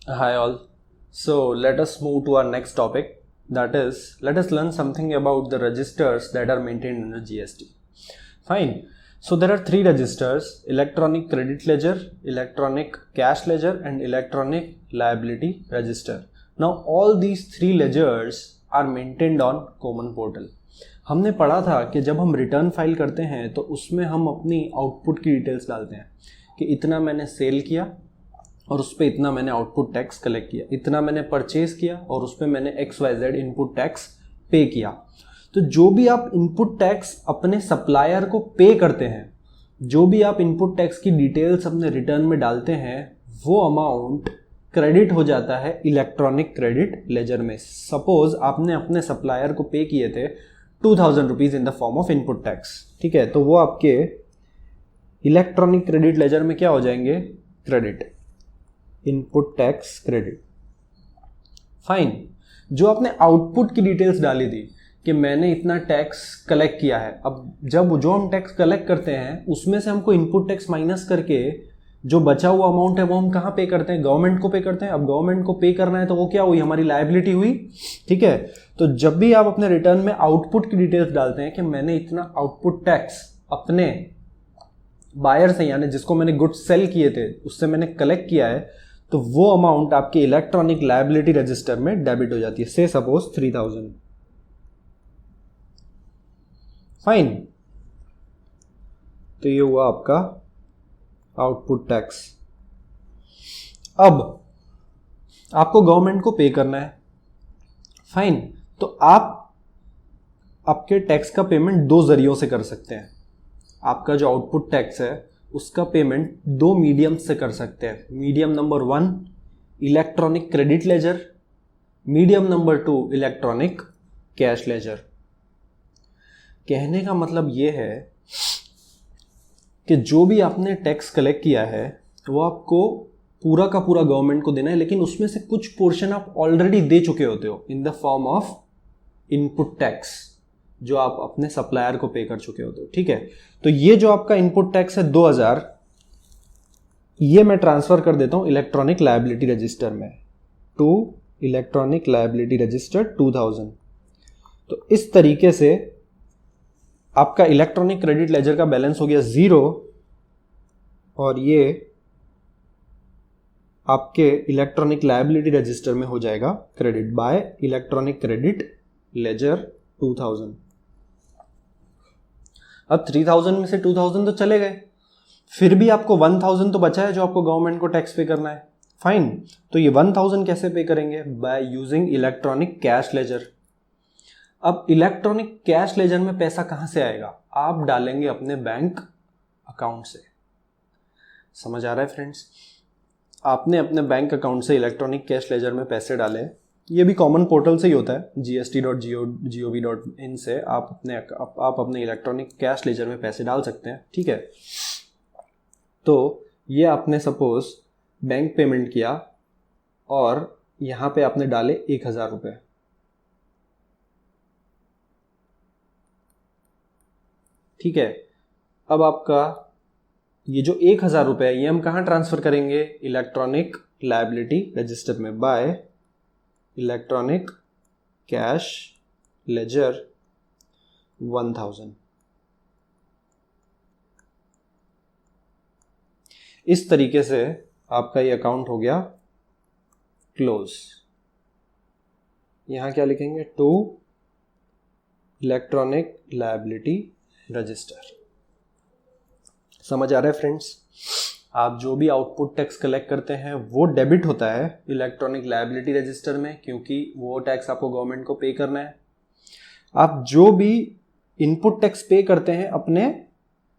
Hi all. So let us move to our next topic. That is, let us learn something about the registers that are maintained under GST. Fine. So there are three registers: electronic credit ledger, electronic cash ledger, and electronic liability register. Now all these three ledgers are maintained on common portal. हमने पढ़ा था कि जब हम return file करते हैं तो उसमें हम अपनी आउटपुट की डिटेल्स डालते हैं कि इतना मैंने सेल किया और उस पर इतना मैंने आउटपुट टैक्स कलेक्ट किया, इतना मैंने परचेज किया और उस पर मैंने XYZ इनपुट टैक्स पे किया। तो जो भी आप इनपुट टैक्स अपने सप्लायर को पे करते हैं, जो भी आप इनपुट टैक्स की डिटेल्स अपने रिटर्न में डालते हैं, वो अमाउंट क्रेडिट हो जाता है इलेक्ट्रॉनिक क्रेडिट लेजर में। सपोज आपने अपने सप्लायर को पे किए थे 2000 rupees in the form of input tax, ठीक है, तो वो आपके इलेक्ट्रॉनिक क्रेडिट लेजर में क्या हो जाएंगे? Credit, input tax credit. Fine. जो आपने आउटपुट की डिटेल्स डाली थी कि मैंने इतना टैक्स कलेक्ट किया है, अब जब जो हम टैक्स कलेक्ट करते हैं उसमें से हमको इनपुट टैक्स माइनस करके जो बचा हुआ अमाउंट है वो हम कहाँ पे करते हैं? गवर्नमेंट को पे करते हैं। अब गवर्नमेंट को पे करना है तो वो क्या हुई? हमारी लायबिलिटी हुई, ठीक है। तो जब भी आप अपने रिटर्न में आउटपुट की डिटेल्स डालते हैं कि मैंने इतना आउटपुट टैक्स अपने बायर से, यानी जिसको मैंने गुड्स सेल किए थे उससे मैंने कलेक्ट किया है, तो वो अमाउंट आपके इलेक्ट्रॉनिक लायबिलिटी रजिस्टर में डेबिट हो जाती है। से सपोज 3000। फाइन। तो ये हुआ आपका आउटपुट टैक्स। अब आपको गवर्नमेंट को पे करना है। फाइन। तो आप आपके टैक्स का पेमेंट दो जरियों से कर सकते हैं। आपका जो आउटपुट टैक्स है उसका पेमेंट दो मीडियम से कर सकते हैं। Medium number 1 electronic credit laser, medium number 2 electronic cash laser. कहने का मतलब ये है कि जो भी आपने टैक्स कलेक्ट किया है वो आपको पूरा का पूरा गवर्नमेंट को देना है, लेकिन उसमें से कुछ पोर्शन आप ऑलरेडी दे चुके होते हो in the form of input tax, जो आप अपने सप्लायर को पे कर चुके होते हो, ठीक है। तो ये जो आपका इनपुट टैक्स है 2000, ये मैं ट्रांसफर कर देता हूं इलेक्ट्रॉनिक लायबिलिटी रजिस्टर में, टू इलेक्ट्रॉनिक लायबिलिटी रजिस्टर 2000। तो इस तरीके से आपका इलेक्ट्रॉनिक क्रेडिट लेजर का बैलेंस हो गया 0 और ये आपके इलेक्ट्रॉनिक लायबिलिटी रजिस्टर में हो जाएगा credit by electronic credit laser 2000। अब 3000 में से 2000 तो चले गए, फिर भी आपको 1000 तो बचा है जो आपको गवर्नमेंट को टैक्स पे करना है। फाइन। तो ये 1000 कैसे पे करेंगे? By using electronic cash laser. अब इलेक्ट्रॉनिक कैश लेजर में पैसा कहां से आएगा? आप डालेंगे अपने बैंक अकाउंट से। समझ आ रहा है फ्रेंड्स? आपने अपने बैंक अकाउंट से इलेक्ट्रॉनिक कैश लेजर में पैसे डाले। ये भी कॉमन पोर्टल से ही होता है, gst.gov.in से आप अपने इलेक्ट्रॉनिक कैश लेजर में पैसे डाल सकते हैं, ठीक है। तो ये आपने सपोज बैंक पेमेंट किया और यहां पे आपने डाले 1000 रुपये, ठीक है। अब आपका ये जो 1000 रुपये है ये हम कहाँ ट्रांसफर करेंगे? इलेक्ट्रॉनिक लायबिलिटी रजिस्टर में बाय इलेक्ट्रॉनिक कैश लेजर 1000। इस तरीके से आपका ये अकाउंट हो गया क्लोज। यहां क्या लिखेंगे? To electronic liability register. समझ आ रहा है फ्रेंड्स? आप जो भी आउटपुट टैक्स कलेक्ट करते हैं वो डेबिट होता है इलेक्ट्रॉनिक लायबिलिटी रजिस्टर में, क्योंकि वो टैक्स आपको गवर्नमेंट को पे करना है। आप जो भी इनपुट टैक्स पे करते हैं अपने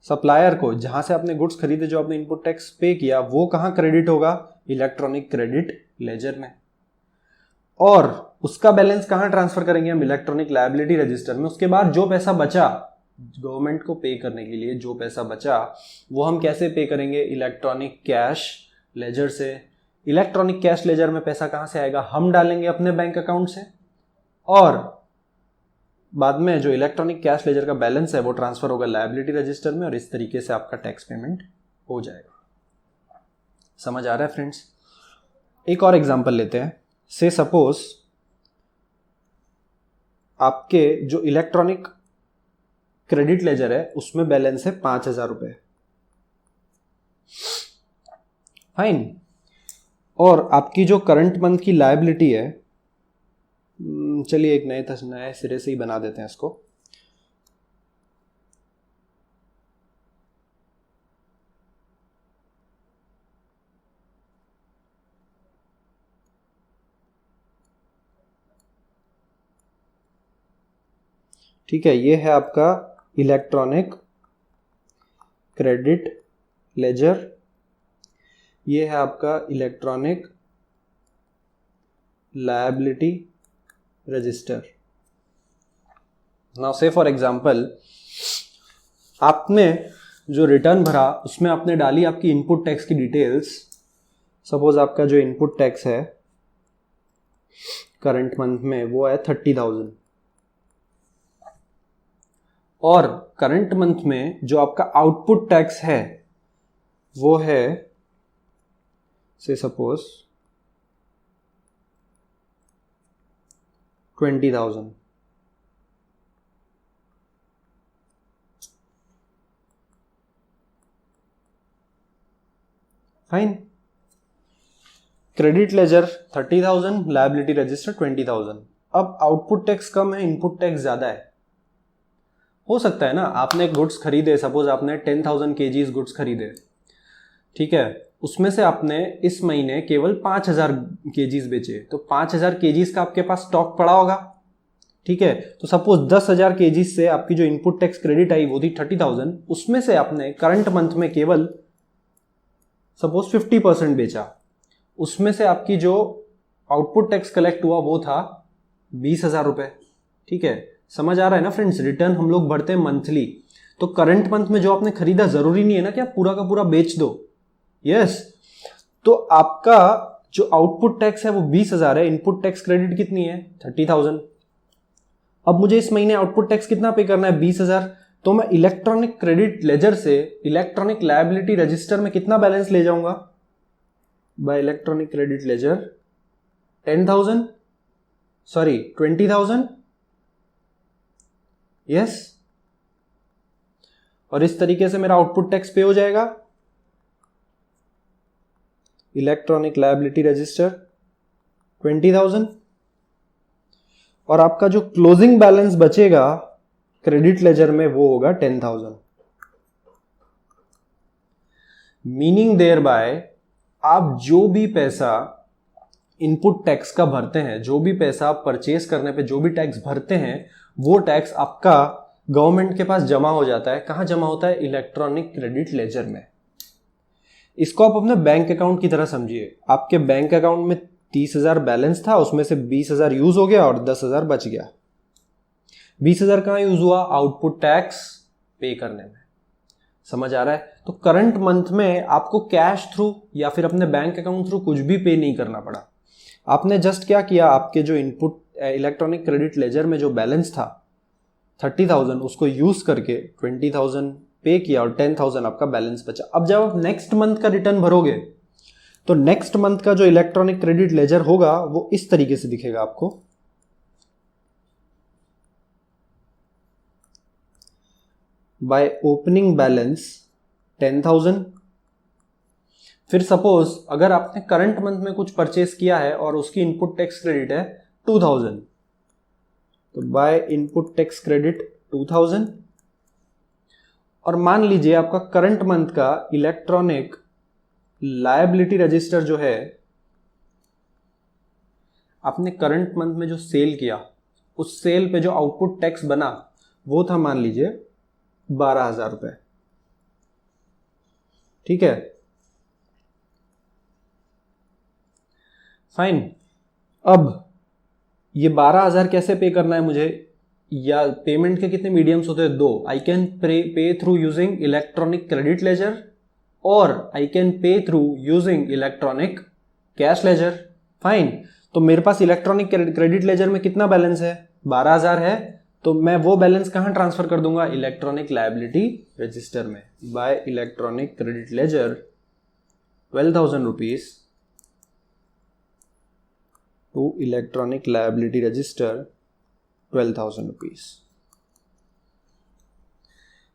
सप्लायर को, जहां से आपने गुड्स खरीदे, जो आपने इनपुट टैक्स पे किया, वो कहां क्रेडिट होगा? इलेक्ट्रॉनिक क्रेडिट लेजर में। और उसका बैलेंस कहां ट्रांसफर करेंगे हम? इलेक्ट्रॉनिक लायबिलिटी रजिस्टर में। उसके बाद जो पैसा बचा गवर्नमेंट को पे करने के लिए, जो पैसा बचा वो हम कैसे पे करेंगे? इलेक्ट्रॉनिक कैश लेजर से। इलेक्ट्रॉनिक कैश लेजर में पैसा कहां से आएगा? हम डालेंगे अपने बैंक अकाउंट से, और बाद में जो इलेक्ट्रॉनिक कैश लेजर का बैलेंस है वो ट्रांसफर होगा लायबिलिटी रजिस्टर में, और इस तरीके से आपका टैक्स पेमेंट हो जाएगा। समझ आ रहा है फ्रेंड्स? एक और एग्जांपल लेते हैं। से सपोज आपके जो इलेक्ट्रॉनिक क्रेडिट लेजर है उसमें बैलेंस है 5,000 रुपये, फाइन। और आपकी जो करंट मंथ की लायबिलिटी है, चलिए एक नए सिरे से ही बना देते हैं इसको। ठीक है, ये है आपका इलेक्ट्रॉनिक क्रेडिट लेजर, ये है आपका इलेक्ट्रॉनिक लायबिलिटी रजिस्टर। नाउ से फॉर एग्जांपल आपने जो रिटर्न भरा उसमें आपने डाली आपकी इनपुट टैक्स की डिटेल्स। सपोज आपका जो इनपुट टैक्स है करंट मंथ में वो है 30,000, और करंट मंथ में जो आपका आउटपुट टैक्स है वो है से suppose 20,000। Fine, credit ledger 30,000, liability register 20,000। अब आउटपुट टैक्स कम है, इनपुट टैक्स ज्यादा है। हो सकता है ना, आपने गुड्स खरीदे, सपोज आपने 10,000 kgs गुड्स खरीदे, ठीक है, उसमें से आपने इस महीने केवल 5,000 kgs बेचे, तो 5,000 kgs का आपके पास स्टॉक पड़ा होगा, ठीक है। तो सपोज 10,000 kgs से आपकी जो इनपुट टैक्स क्रेडिट आई वो थी 30,000, उसमें से आपने करंट मंथ में केवल सपोज 50% बेचा, उसमें से आपकी जो आउटपुट टैक्स कलेक्ट हुआ वो था 20,000 रुपए, ठीक है। समझ आ रहा है ना फ्रेंड्स, रिटर्न हम लोग भरते हैं मंथली, तो करंट मंथ में जो आपने खरीदा जरूरी नहीं है ना कि आप पूरा का पूरा बेच दो, यस। तो आपका जो आउटपुट टैक्स है वो 20,000 है, इनपुट टैक्स क्रेडिट कितनी है 30,000। अब मुझे इस महीने आउटपुट टैक्स कितना पे करना है 20,000, तो मैं इलेक्ट्रॉनिक क्रेडिट लेजर से इलेक्ट्रॉनिक लायबिलिटी रजिस्टर में कितना बैलेंस ले जाऊंगा, bye electronic credit laser 10,000 sorry 20,000, yes. और इस तरीके से मेरा आउटपुट टैक्स पे हो जाएगा। इलेक्ट्रॉनिक लायबिलिटी रजिस्टर 20,000, और आपका जो क्लोजिंग बैलेंस बचेगा क्रेडिट लेजर में वो होगा 10,000। मीनिंग देयर बाय आप जो भी पैसा इनपुट टैक्स का भरते हैं, जो भी पैसा आप परचेज करने पे जो भी टैक्स भरते हैं, वो टैक्स आपका गवर्नमेंट के पास जमा हो जाता है। कहां जमा होता है, इलेक्ट्रॉनिक क्रेडिट लेजर में। इसको आप अपने बैंक अकाउंट की तरह समझिए। आपके बैंक अकाउंट में 30,000 बैलेंस था, उसमें से 20,000 यूज हो गया और 10,000 बच गया। 20,000 कहां यूज हुआ, आउटपुट टैक्स पे करने में। समझ आ रहा है। तो करंट मंथ में आपको कैश थ्रू या फिर अपने बैंक अकाउंट थ्रू कुछ भी पे नहीं करना पड़ा। आपने जस्ट क्या किया, आपके जो इनपुट इलेक्ट्रॉनिक क्रेडिट लेजर में जो बैलेंस था 30,000 उसको यूज करके 20,000 पे किया और 10,000 आपका बैलेंस बचा। अब जब आप नेक्स्ट मंथ का रिटर्न भरोगे तो नेक्स्ट मंथ का जो इलेक्ट्रॉनिक क्रेडिट लेजर होगा वो इस तरीके से दिखेगा आपको। By opening balance 10,000। फिर सपोज अगर आपने करंट मंथ में कुछ परचेस किया है और उसकी इनपुट टैक्स क्रेडिट है 2,000, तो बाय इनपुट टैक्स क्रेडिट 2,000। और मान लीजिए आपका करंट मंथ का इलेक्ट्रॉनिक लायबिलिटी रजिस्टर जो है, आपने करंट मंथ में जो सेल किया उस सेल पे जो आउटपुट टैक्स बना वो था मान लीजिए 12,000 रुपए, ठीक है, फाइन। अब ये 12,000 कैसे पे करना है मुझे, या पेमेंट के कितने मीडियम्स होते हैं, 2। I can pay through using electronic credit ledger और I can pay through using electronic cash ledger, fine. तो मेरे पास इलेक्ट्रॉनिक क्रेडिट लेजर में कितना बैलेंस है, 12,000 है, तो मैं वो बैलेंस कहां ट्रांसफर कर दूंगा, इलेक्ट्रॉनिक लायबिलिटी रजिस्टर में। By electronic credit ledger 12,000 rupees to electronic liability register 12,000 rupees.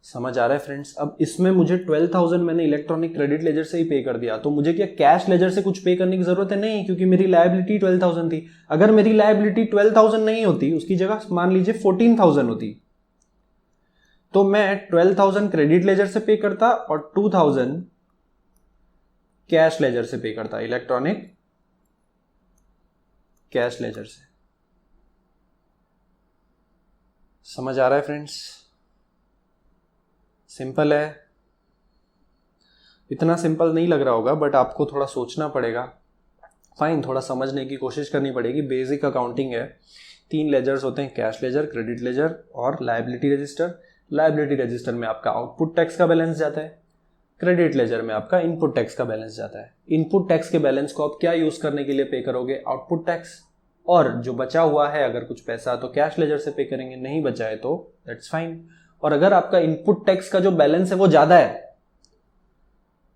समझ आ रहा है फ्रेंड्स? अब इसमें मुझे 12,000 मैंने इलेक्ट्रॉनिक क्रेडिट लेजर से ही पे कर दिया, तो मुझे क्या कैश लेजर से कुछ पे करने की जरूरत है? नहीं, क्योंकि मेरी लायबिलिटी 12,000 थी। अगर मेरी लायबिलिटी 12,000 नहीं होती, उसकी जगह मान लीजिए 14,000 होती, तो मैं 12,000 क्रेडिट लेजर से पे करता और 2,000 कैश लेजर से पे करता, इलेक्ट्रॉनिक कैश लेजर से। समझ आ रहा है फ्रेंड्स? सिंपल है, इतना सिंपल नहीं लग रहा होगा, बट आपको थोड़ा सोचना पड़ेगा। फाइन, थोड़ा समझने की कोशिश करनी पड़ेगी। बेसिक अकाउंटिंग है। 3 लेजर्स होते हैं, कैश लेजर, क्रेडिट लेजर और लायबिलिटी रजिस्टर। लायबिलिटी रजिस्टर में आपका आउटपुट टैक्स का बैलेंस जाता है, क्रेडिट लेजर में आपका इनपुट टैक्स का बैलेंस जाता है। इनपुट टैक्स के बैलेंस को आप क्या यूज करने के लिए पे करोगे? Output tax. और जो बचा हुआ है अगर कुछ पैसा तो कैश लेजर से पे करेंगे, नहीं बचा है तो दैट्स फाइन। और अगर आपका इनपुट टैक्स का जो बैलेंस है वो ज्यादा है,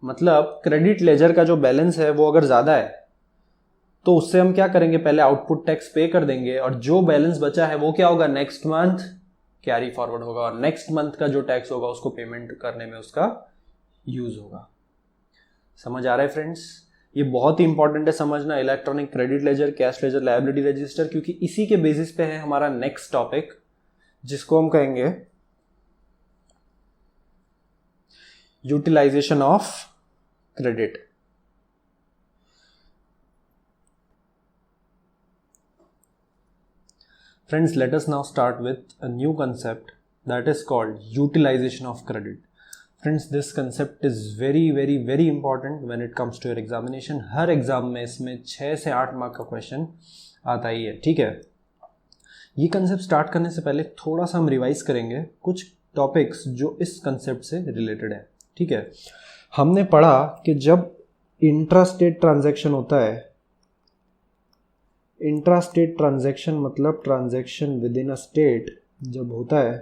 मतलब क्रेडिट लेजर का जो बैलेंस है वो अगर ज्यादा है, तो उससे हम क्या करेंगे? पहले आउटपुट टैक्स पे कर देंगे और जो बैलेंस बचा है वो क्या होगा? नेक्स्ट मंथ कैरी फॉरवर्ड होगा और नेक्स्ट मंथ का जो टैक्स होगा उसको पेमेंट करने में उसका यूज होगा। समझ आ रहा है फ्रेंड्स? ये बहुत ही इंपॉर्टेंट है समझना, electronic credit laser, cash ledger, liability register, क्योंकि इसी के बेसिस पे है हमारा नेक्स्ट टॉपिक, जिसको हम कहेंगे utilization of credit. Friends, let us now start with a new concept that is called utilization of credit. Friends, this concept is very very very important when it comes to your examination. Her exam में इसमें 6 से 8 mark का question आता ही है, ठीक है? ये concept start करने से पहले थोड़ा सा हम रिवाइज करेंगे कुछ टॉपिक्स जो इस कंसेप्ट से रिलेटेड है, ठीक है? हमने पढ़ा कि जब इंट्रास्टेट ट्रांजैक्शन होता है, इंट्रास्टेट ट्रांजैक्शन मतलब transaction within a state जब होता है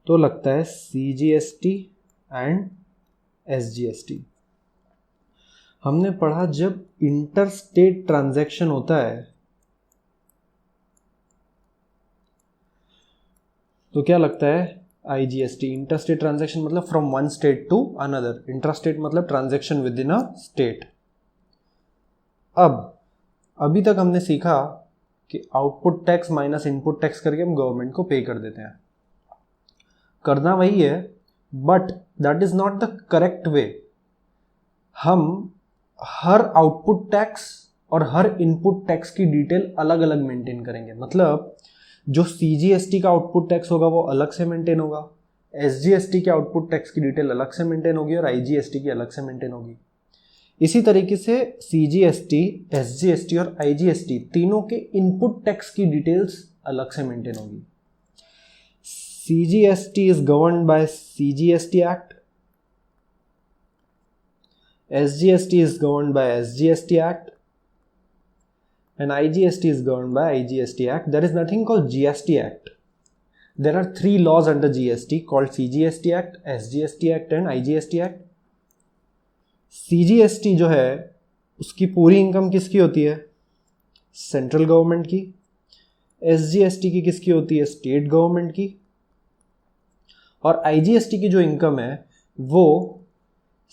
तो लगता है CGST एंड SGST। हमने पढ़ा जब इंटरस्टेट ट्रांजैक्शन होता है तो क्या लगता है? IGST। इंटरस्टेट ट्रांजैक्शन मतलब from one state to another, intrastate मतलब transaction within a state. अभी तक हमने सीखा कि output tax minus input tax करके हम गवर्नमेंट को पे कर देते हैं। करना वही है, but that is not the correct way. हम हर आउटपुट टैक्स और हर इनपुट टैक्स की डिटेल अलग अलग मेंटेन करेंगे। मतलब जो CGST का आउटपुट टैक्स होगा वो अलग से मेंटेन होगा, SGST के आउटपुट टैक्स की डिटेल अलग से मेंटेन होगी और IGST की अलग से मेंटेन होगी। इसी तरीके से CGST, SGST और IGST तीनों के इनपुट टैक्स की डिटेल्स अलग से मेंटेन होगी। CGST is governed by CGST Act, SGST is governed by SGST Act and IGST is governed by IGST Act. There is nothing called GST Act. There are 3 laws under GST called CGST Act, SGST Act and IGST Act. CGST जो है उसकी पूरी income किसकी होती है? Central government की। SGST की किसकी होती है? स्टेट गवर्नमेंट की। और IGST की जो इनकम है वो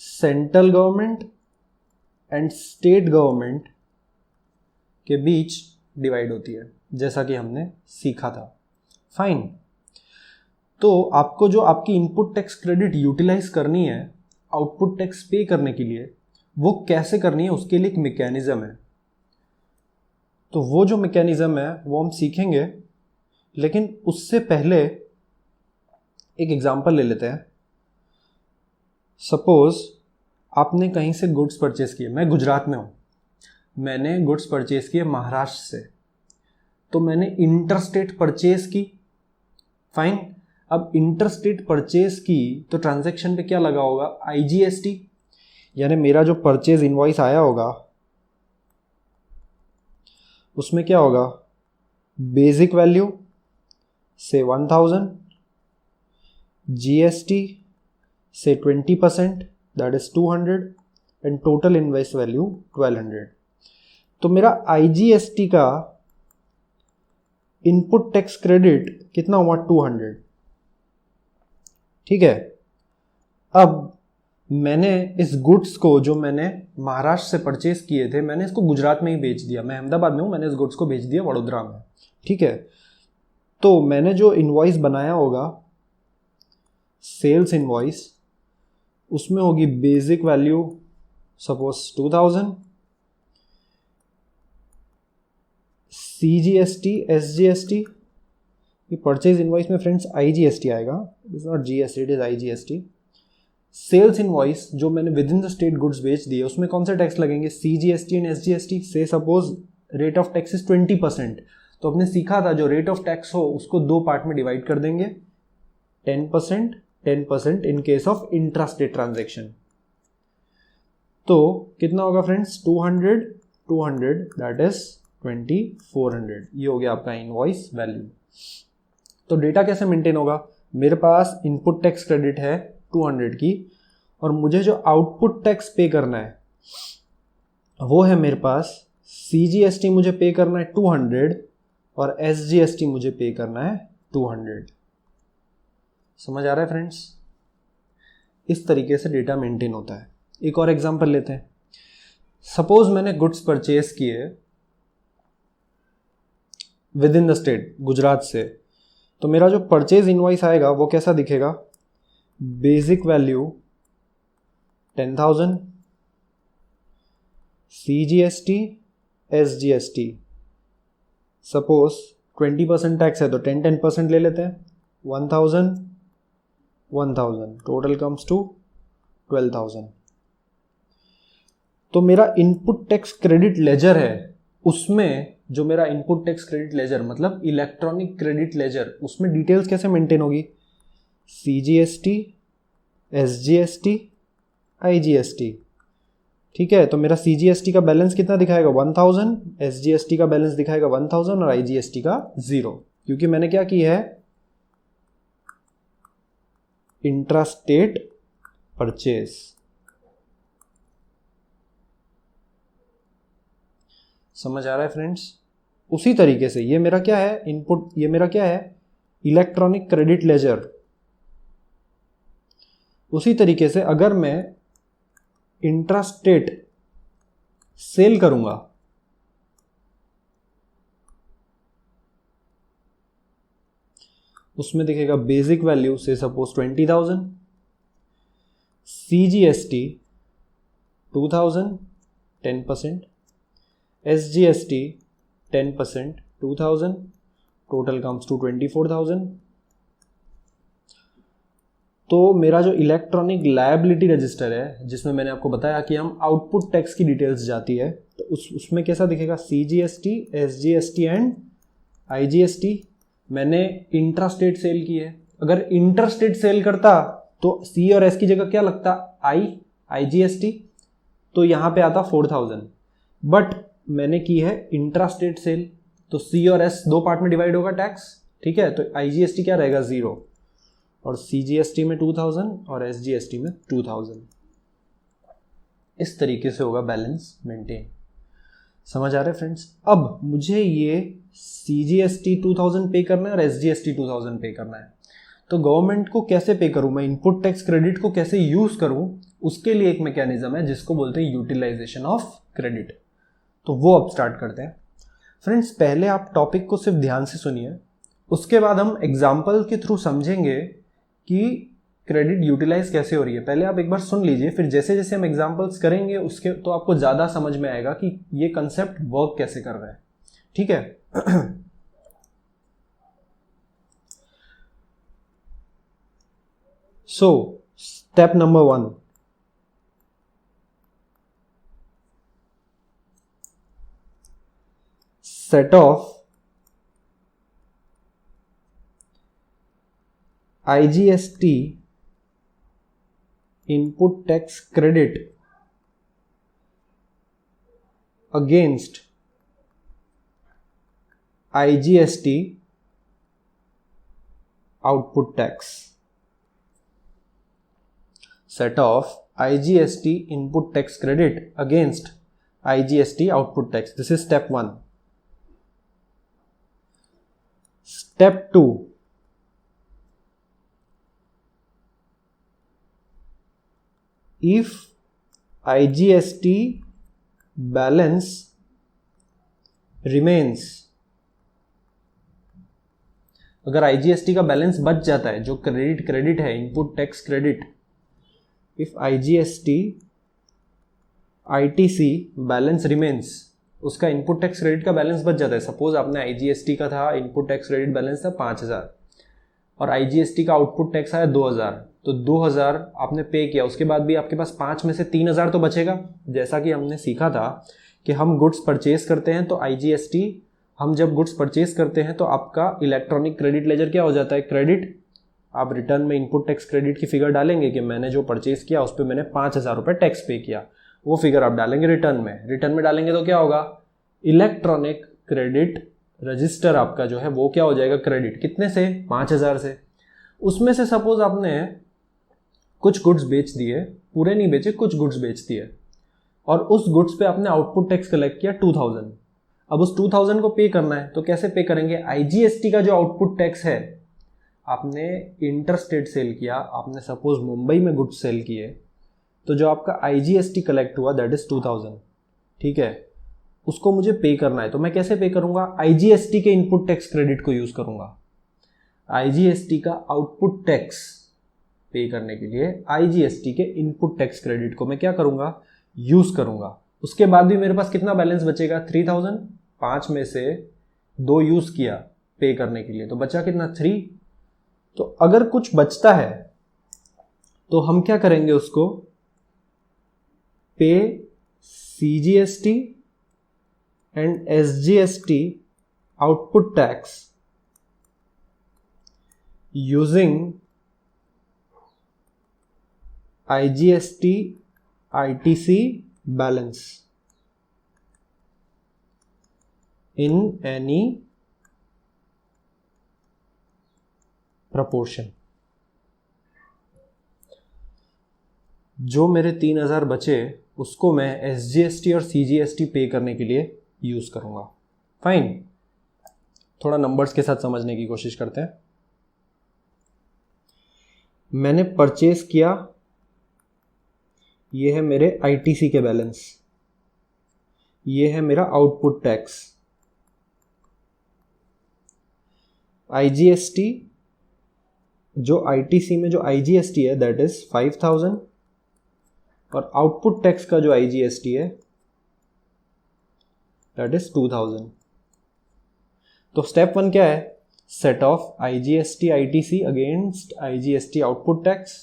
central government and state government के बीच डिवाइड होती है, जैसा कि हमने सीखा था। फाइन, तो आपको जो आपकी इनपुट टैक्स क्रेडिट यूटिलाइज करनी है आउटपुट टैक्स पे करने के लिए, वो कैसे करनी है उसके लिए एक मैकेनिज्म है। तो वो जो मैकेनिज्म है वो हम सीखेंगे, लेकिन उससे पहले एक एग्जांपल ले लेते हैं। सपोज आपने कहीं से गुड्स परचेज किए, मैं गुजरात में हूँ, मैंने गुड्स परचेज किए महाराष्ट्र से, तो मैंने इंटरस्टेट परचेज की। फाइन, अब इंटरस्टेट परचेज की तो ट्रांजैक्शन पे क्या लगा होगा? IGST, यानी मेरा जो परचेज इनवॉइस आया होगा उसमें क्या होगा? बेसिक वैल्यू से 1000, GST से 20% that is 200 and total invoice value 1200। तो मेरा IGST का इनपुट टैक्स क्रेडिट कितना हुआ 200। ठीक है, अब मैंने इस गुड्स को जो मैंने महाराष्ट्र से परचेज किए थे मैंने इसको गुजरात में ही बेच दिया। मैं अहमदाबाद में हूँ, मैंने इस गुड्स को बेच दिया वडोदरा में। ठीक है, तो मैंने जो इनवॉइस बनाया होगा सेल्स इनवॉइस, उसमें होगी basic value suppose 2000, CGST SGST, ये परचेज इनवॉइस में फ्रेंड्स IGST आएगा, it is not GST, it is IGST। Sales invoice जो मैंने within the state goods बेच दिए उसमें कौन से टैक्स लगेंगे, CGST and SGST। Say suppose rate of tax is 20%, तो आपने सीखा था जो रेट ऑफ टैक्स हो उसको दो पार्ट में डिवाइड कर देंगे, 10% in case of intra state transaction. तो कितना होगा फ्रेंड्स, 200 दैट इज 2400। ये हो गया आपका इनवॉइस वैल्यू। तो डेटा कैसे मेंटेन होगा, मेरे पास इनपुट टैक्स क्रेडिट है 200 की, और मुझे जो आउटपुट टैक्स पे करना है वो है मेरे पास CGST मुझे पे करना है 200 और SGST मुझे पे करना है 200। समझ आ रहा है फ्रेंड्स? इस तरीके से डेटा मेंटेन होता है। एक और एग्जांपल लेते हैं। सपोज मैंने गुड्स परचेज किए with in the state Gujarat से, तो मेरा जो परचेज इनवॉइस आएगा वो कैसा दिखेगा, basic value 10,000, CGST SGST, suppose 20% tax है तो 10% ले लेते हैं, 1000, टोटल कम्स टू 12,000। तो मेरा इनपुट टैक्स क्रेडिट लेजर है, उसमें जो मेरा इनपुट टैक्स क्रेडिट लेजर मतलब इलेक्ट्रॉनिक क्रेडिट लेजर, उसमें डिटेल्स कैसे मेंटेन होगी, CGST SGST IGST। ठीक है, तो मेरा CGST का बैलेंस कितना दिखाएगा 1000, SGST का बैलेंस दिखाएगा 1000 और IGST का 0, क्योंकि मैंने क्या की है इंट्रास्टेट परचेज। समझ आ रहा है फ्रेंड्स? उसी तरीके से ये मेरा क्या है इनपुट, ये मेरा क्या है इलेक्ट्रॉनिक क्रेडिट लेजर। उसी तरीके से अगर मैं इंट्रास्टेट सेल करूंगा, उसमें दिखेगा basic value say suppose 20,000, CGST 2000 10%, SGST 10% 2000, total comes to 24,000। तो मेरा जो इलेक्ट्रॉनिक लायबिलिटी रजिस्टर है जिसमें मैंने आपको बताया कि हम आउटपुट टैक्स की डिटेल्स जाती है, तो उसमें कैसा दिखेगा CGST SGST एंड IGST। मैंने इंट्रा स्टेट सेल की है, अगर इंटर स्टेट सेल करता तो C और S की जगह क्या लगता IGST, तो यहाँ पे आता 4,000। बट मैंने की है इंट्रा स्टेट सेल, तो C और S दो पार्ट में डिवाइड होगा टैक्स। ठीक है, तो IGST क्या रहेगा 0, और CGST में 2000 और SGST में 2000। इस तरीके से होगा बैलेंस मेंटेन। समझ आ रहा है फ्रेंड्स? अब मुझे ये CGST 2000 पे करना है और SGST 2000 पे करना है, तो गवर्नमेंट को कैसे पे करूं मैं, इनपुट टैक्स क्रेडिट को कैसे यूज करूं, उसके लिए एक मैकेनिज्म है जिसको बोलते हैं यूटिलाइजेशन ऑफ क्रेडिट। तो वो अब स्टार्ट करते हैं। फ्रेंड्स, पहले आप टॉपिक को सिर्फ ध्यान से सुनिए, उसके बाद हम एग्जाम्पल के थ्रू समझेंगे कि क्रेडिट यूटिलाइज कैसे हो रही है। पहले आप एक बार सुन लीजिए, फिर जैसे जैसे हम एग्जांपल्स करेंगे उसके तो आपको ज़्यादा समझ में आएगा कि ये कंसेप्ट वर्क कैसे कर रहा है। ठीक है? So step number 1, set of IGST input tax credit against IGST output tax. Set off IGST input tax credit against IGST output tax. This is step 1. Step 2, if IGST balance remains, अगर IGST का balance बच जाता है, जो credit है, input tax credit, if IGST ITC balance remains, उसका input tax credit का balance बच जाता है. सपोज आपने IGST का था, इनपुट टैक्स क्रेडिट बैलेंस था 5000 और IGST का आउटपुट टैक्स आया 2000, तो 2000 आपने पे किया, उसके बाद भी आपके पास 5 में से 3000 तो बचेगा. जैसा कि हमने सीखा था कि हम गुड्स परचेज करते हैं तो IGST, हम जब गुड्स परचेज करते हैं तो आपका इलेक्ट्रॉनिक क्रेडिट लेजर क्या हो जाता है, क्रेडिट. आप रिटर्न में इनपुट टैक्स क्रेडिट की फिगर डालेंगे कि मैंने जो परचेज किया उस पर मैंने 5000 रुपये टैक्स पे किया, वो फिगर आप डालेंगे रिटर्न में डालेंगे तो क्या होगा, इलेक्ट्रॉनिक क्रेडिट रजिस्टर आपका जो है वो क्या हो जाएगा, क्रेडिट. कितने से, 5000 से. उसमें से सपोज आपने कुछ गुड्स बेच दिए, पूरे नहीं बेचे, कुछ गुड्स बेच दिए, और उस गुड्स पे आपने आउटपुट टैक्स कलेक्ट किया 2000. अब उस 2000 को पे करना है तो कैसे पे करेंगे, IGST का जो आउटपुट टैक्स है, आपने इंटर स्टेट सेल किया, आपने सपोज मुंबई में गुड्स सेल किए, तो जो आपका IGST कलेक्ट हुआ दैट इज 2000. ठीक है, उसको मुझे पे करना है, तो मैं कैसे पे करूंगा, IGST के इनपुट टैक्स क्रेडिट को यूज करूंगा. IGST का आउटपुट टैक्स पे करने के लिए IGST के इनपुट टैक्स क्रेडिट को मैं क्या करूंगा, यूज करूंगा. उसके बाद भी मेरे पास कितना बैलेंस बचेगा, 3000. 5 में से 2 यूज किया पे करने के लिए, तो बचा कितना, 3. तो अगर कुछ बचता है तो हम क्या करेंगे, उसको पे CGST and SGST output tax using IGST ITC balance in any proportion. जो मेरे 3000 बचे उसको मैं SGST और CGST पे करने के लिए यूज करूंगा. फाइन, थोड़ा नंबर्स के साथ समझने की कोशिश करते हैं. मैंने परचेज किया, ये है मेरे ITC के बैलेंस, ये है मेरा आउटपुट टैक्स. IGST, जो ITC में जो IGST है दैट इज 5000 और आउटपुट टैक्स का जो IGST है दैट इज 2000. तो स्टेप 1 क्या है, set of IGST ITC against IGST output tax.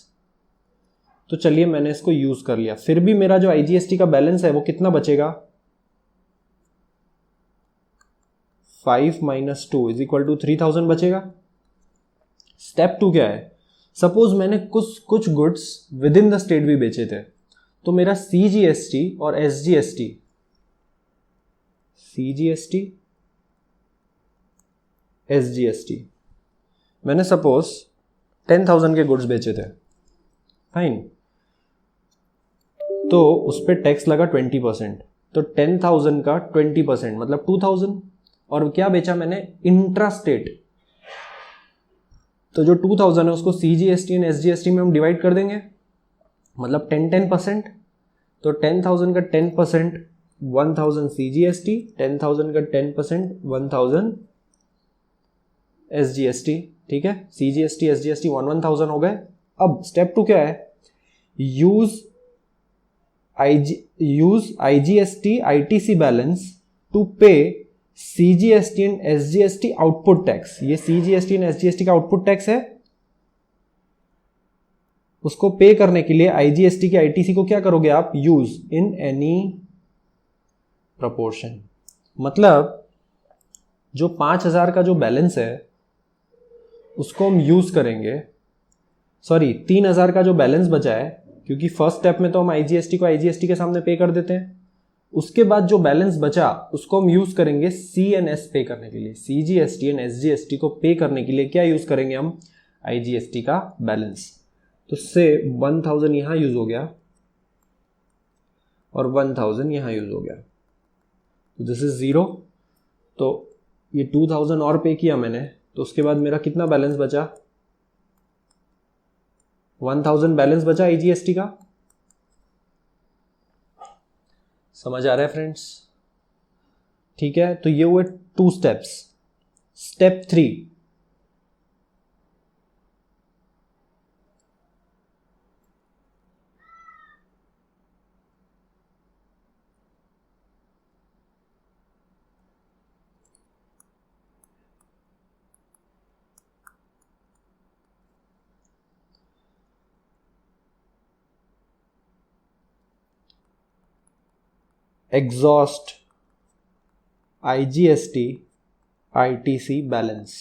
तो चलिए मैंने इसको यूज कर लिया, फिर भी मेरा जो IGST का बैलेंस है वो कितना बचेगा, 5 - 2 = 3000 बचेगा. स्टेप 2 क्या है, सपोज मैंने कुछ goods with in the state भी बेचे थे, तो मेरा CGST और SGST, CGST SGST, मैंने सपोज 10,000 के गुड्स बेचे थे. फाइन, तो उस पर टैक्स लगा 20%, तो 10,000 का 20% मतलब 2000. और क्या बेचा मैंने, इंट्रा स्टेट, तो जो 2000 है उसको CGST एंड SGST में हम डिवाइड कर देंगे, मतलब 10% तो 10,000 का 10% 1000 CGST, 10,000 का 10% 1000 SGST. ठीक है, CGST SGST 1000 हो गए. अब स्टेप 2 क्या है, use IGST ITC balance to pay CGST and SGST output tax. ये CGST एंड SGST का आउटपुट टैक्स है, उसको पे करने के लिए IGST की ITC को क्या करोगे आप, यूज इन एनी प्रपोर्शन. मतलब जो 5000 का जो बैलेंस है उसको हम यूज करेंगे, 3000 का जो बैलेंस बचा है, क्योंकि फर्स्ट स्टेप में तो हम IGST को IGST के सामने पे कर देते हैं, उसके बाद जो बैलेंस बचा उसको हम यूज करेंगे CNS पे करने के लिए. CGST एंड SGST को पे करने के लिए क्या यूज करेंगे हम, IGST का बैलेंस. तो से 1000 यहां यूज हो गया और 1000 यहाँ यूज हो गया, तो दिस इज 0। तो ये 2000 और पे किया मैंने, तो उसके बाद मेरा कितना बैलेंस बचा, 1000 बैलेंस बचा आईजीएसटी का। समझ आ रहा है फ्रेंड्स? ठीक है, तो ये हुए 2 steps. Step 3, exhaust IGST ITC balance.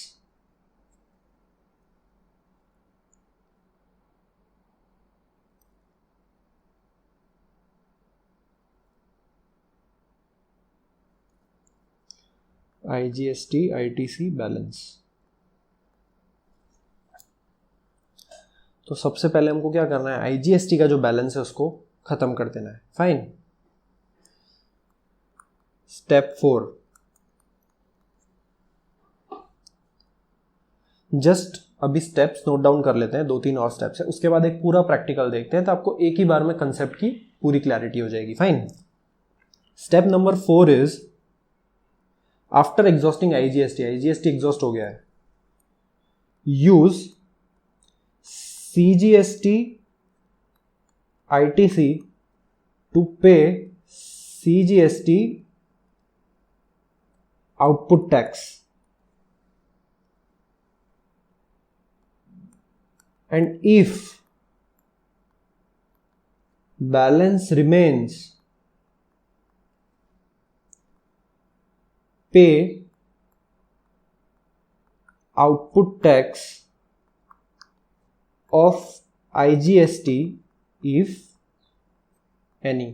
IGST ITC balance. तो सबसे पहले हमको क्या करना है, आईजीएसटी का जो बैलेंस है उसको खत्म कर देना है। फाइन। स्टेप 4, जस्ट अभी स्टेप्स नोट डाउन कर लेते हैं, 2-3 और स्टेप्स है, उसके बाद एक पूरा प्रैक्टिकल देखते हैं, तो आपको एक ही बार में कंसेप्ट की पूरी क्लैरिटी हो जाएगी। Fine. Step number 4 is after exhausting IGST, IGST exhaust हो गया है, यूज सीजीएसटी आईटीसी टू पे CGST output tax, and if balance remains, pay output tax of IGST if any।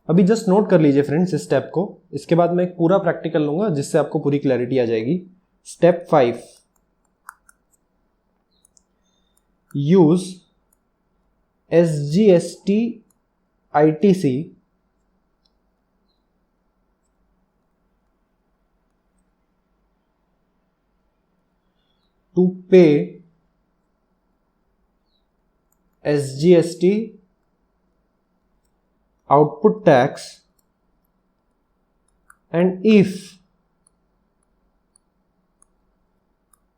अभी जस्ट नोट कर लीजिए फ्रेंड्स इस स्टेप को, इसके बाद मैं एक पूरा प्रैक्टिकल लूंगा जिससे आपको पूरी क्लैरिटी आ जाएगी। Step 5, use SGST ITC to pay SGST output tax, and if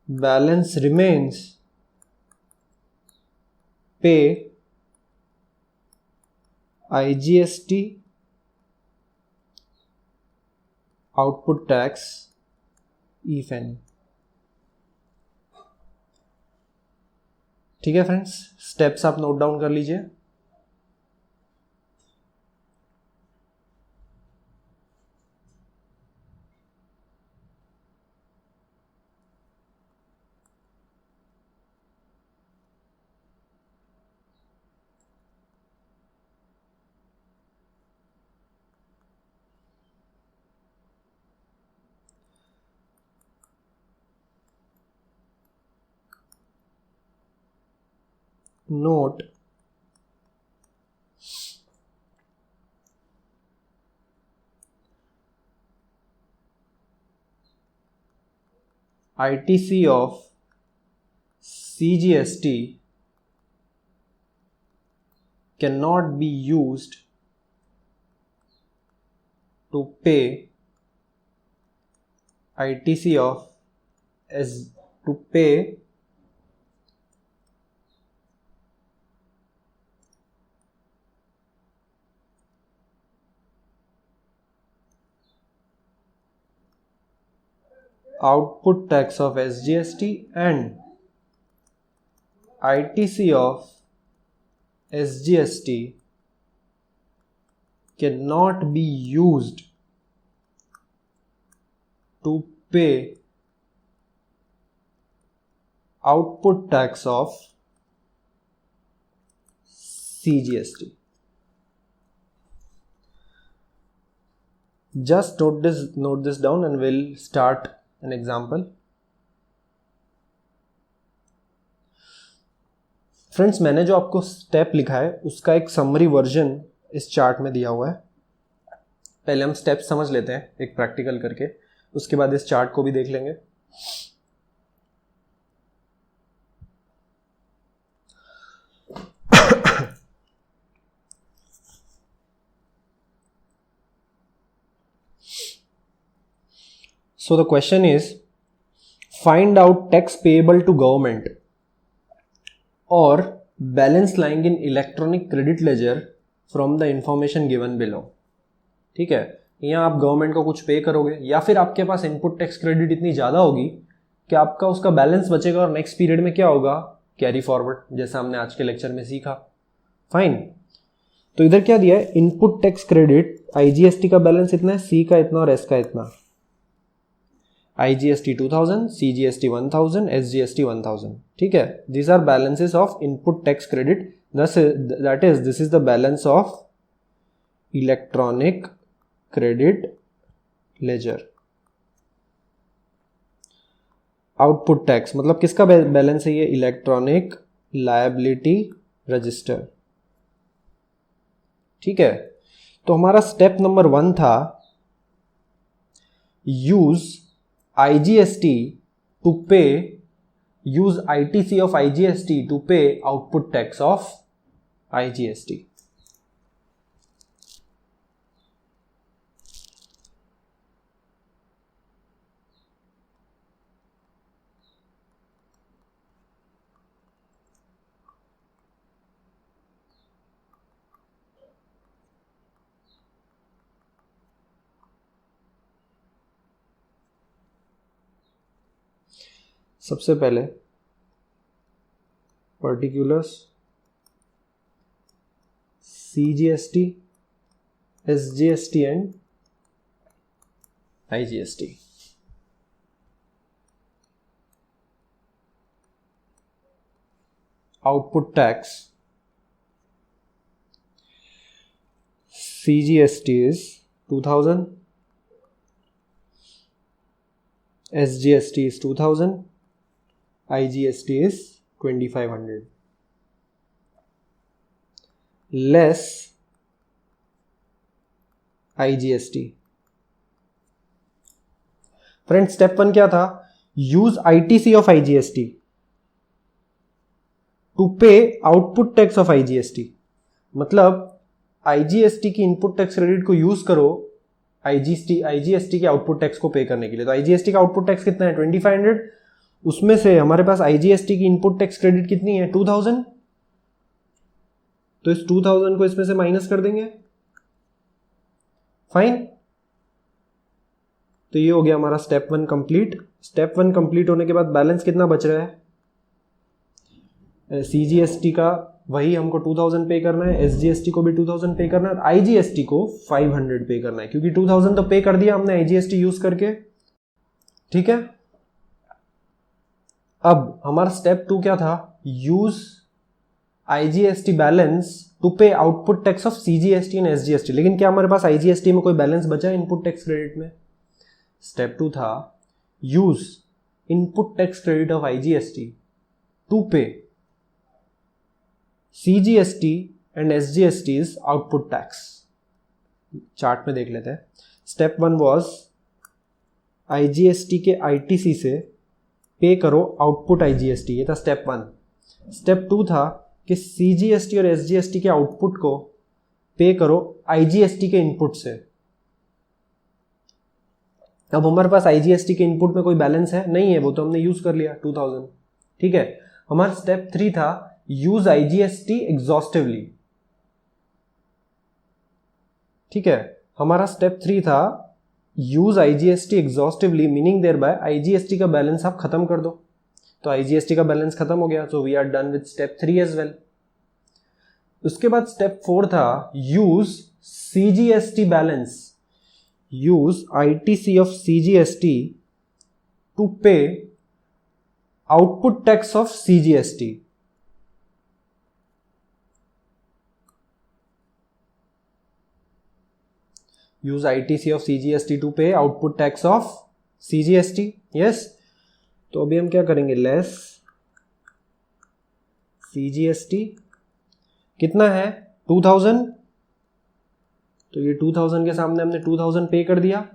balance remains, pay IGST output tax if any। ठीक है फ्रेंड्स, स्टेप्स आप नोट डाउन कर लीजिए। Note ITC of CGST cannot be used to pay ITC of to pay output tax of SGST and ITC of SGST cannot be used to pay output tax of CGST. Just note this down and we'll start an example. Friends मैंने जो आपको step लिखा है उसका एक summary version इस chart में दिया हुआ है। पहले हम स्टेप समझ लेते हैं एक प्रैक्टिकल करके, उसके बाद इस चार्ट को भी देख लेंगे। So the question is, find out tax payable to government or balance lying in electronic credit ledger from the information given below। ठीक है, यहाँ आप गवर्नमेंट को कुछ पे करोगे या फिर आपके पास इनपुट टैक्स क्रेडिट इतनी ज़्यादा होगी कि आपका उसका बैलेंस बचेगा और नेक्स्ट पीरियड में क्या होगा, कैरी फॉरवर्ड, जैसा हमने आज के लेक्चर में सीखा। फाइन, तो इधर क्या दिया है, इनपुट टैक्स क्रेडिट आईजीएसटी का बैलेंस इतना है, सी का इतना और एस का इतना। IGST 2000, CGST 1000, SGST 1000। ठीक है, these are balances of input tax credit, that is this is the balance of electronic credit ledger। Output tax मतलब किसका बैलेंस है, ये इलेक्ट्रॉनिक लायबिलिटी रजिस्टर। ठीक है, तो हमारा स्टेप नंबर 1 था use IGST to pay, use ITC of IGST to pay output tax of IGST। सबसे पहले particulars CGST, SGST and IGST। Output tax CGST is 2000, SGST is 2000, IGST is 2500 less IGST। Friend step 1 क्या था, use ITC of IGST to pay output tax of IGST। मतलब IGST की input tax credit को use करो IGST के output tax को pay करने के लिए। तो IGST का आउटपुट टैक्स कितना है, 2500, उसमें से हमारे पास IGST की इनपुट टैक्स क्रेडिट कितनी है, 2000। तो इस 2000 को इसमें से माइनस कर देंगे। फाइन, तो ये हो गया हमारा स्टेप 1 कंप्लीट। स्टेप 1 कंप्लीट होने के बाद बैलेंस कितना बच रहा है, CGST का वही हमको 2000 पे करना है, SGST को भी 2000 पे करना है और IGST को 500 पे करना है, क्योंकि 2000 तो पे कर दिया हमने IGST यूज करके। ठीक है, अब हमारा स्टेप 2 क्या था, use IGST balance to pay output tax of CGST and SGST। लेकिन क्या हमारे पास IGST में कोई बैलेंस बचा है इनपुट टैक्स क्रेडिट में? स्टेप 2 था use input tax credit of IGST to pay CGST and SGST's output tax. Chart में देख लेते हैं। स्टेप 1 वॉज IGST के ITC से पे करो आउटपुट IGST, ये था स्टेप 1। स्टेप 2 था कि CGST और SGST के आउटपुट को पे करो IGST के इनपुट से। अब हमारे पास IGST के इनपुट में कोई बैलेंस है नहीं है, वो तो हमने यूज कर लिया 2000। ठीक है, हमारा स्टेप 3 था यूज IGST एग्जॉस्टिवली। ठीक है, हमारा स्टेप 3 था use IGST exhaustively, meaning thereby IGST का बैलेंस आप खत्म कर दो। तो IGST का बैलेंस खत्म हो गया, so we are done with step 3 as well. उसके बाद स्टेप 4 था use CGST balance, use ITC of CGST to pay output tax of CGST। use ITC of CGST to pay output tax of CGST। yes, तो अभी हम क्या करेंगे, less CGST कितना है 2000, तो ये 2000 के सामने हमने 2000 पे कर दिया।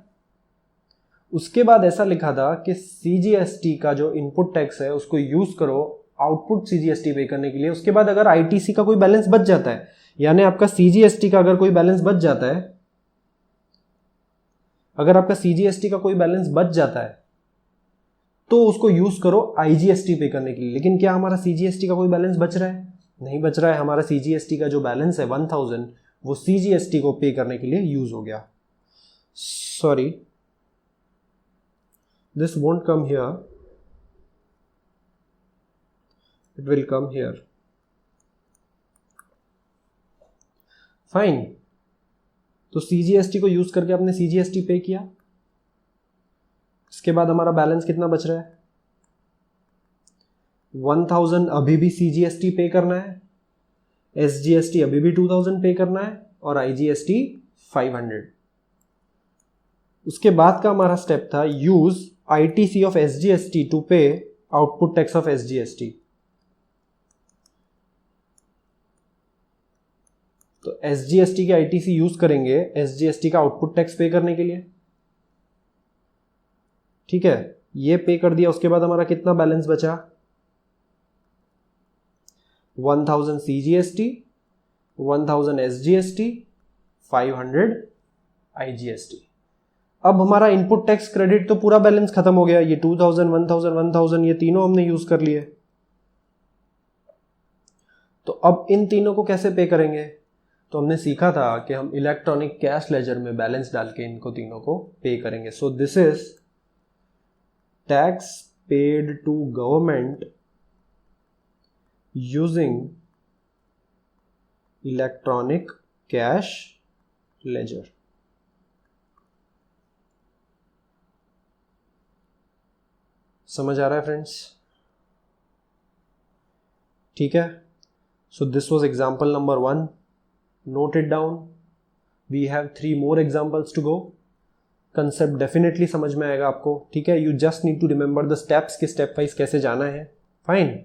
उसके बाद ऐसा लिखा था कि CGST का जो इनपुट टैक्स है उसको यूज करो आउटपुट CGST पे करने के लिए। उसके बाद अगर ITC का कोई बैलेंस बच जाता है, यानी आपका CGST का अगर कोई बैलेंस बच जाता है, अगर आपका CGST का कोई बैलेंस बच जाता है तो उसको यूज करो IGST पे करने के लिए। लेकिन क्या हमारा CGST का कोई बैलेंस बच रहा है? नहीं बच रहा है। हमारा CGST का जो बैलेंस है 1000 वो CGST को पे करने के लिए यूज हो गया। Sorry, this won't come here, it will come here. Fine, तो CGST को यूज करके आपने CGST पे किया। इसके बाद हमारा बैलेंस कितना बच रहा है 1000, अभी भी CGST पे करना है, SGST अभी भी 2000 पे करना है और IGST 500। उसके बाद का हमारा स्टेप था use ITC of SGST to pay output tax of SGST। तो SGST के ITC यूज करेंगे SGST का आउटपुट टैक्स पे करने के लिए। ठीक है, ये पे कर दिया। उसके बाद हमारा कितना बैलेंस बचा 1000 CGST, 1000 SGST, 500 IGST। अब हमारा इनपुट टैक्स क्रेडिट तो पूरा बैलेंस खत्म हो गया। ये 2000, 1000, 1000 ये तीनों हमने यूज कर लिए। तो अब इन तीनों को कैसे पे करेंगे? तो हमने सीखा था कि हम इलेक्ट्रॉनिक कैश लेजर में बैलेंस डाल के इनको तीनों को पे करेंगे। So this is tax paid to government using electronic cash ledger. समझ आ रहा है फ्रेंड्स? ठीक है, so this was example number 1। Note it down, we have 3 more examples to go. Concept definitely समझ में आएगा आपको। ठीक है, you just need to remember the steps कि स्टेप वाइज कैसे जाना है। फाइन।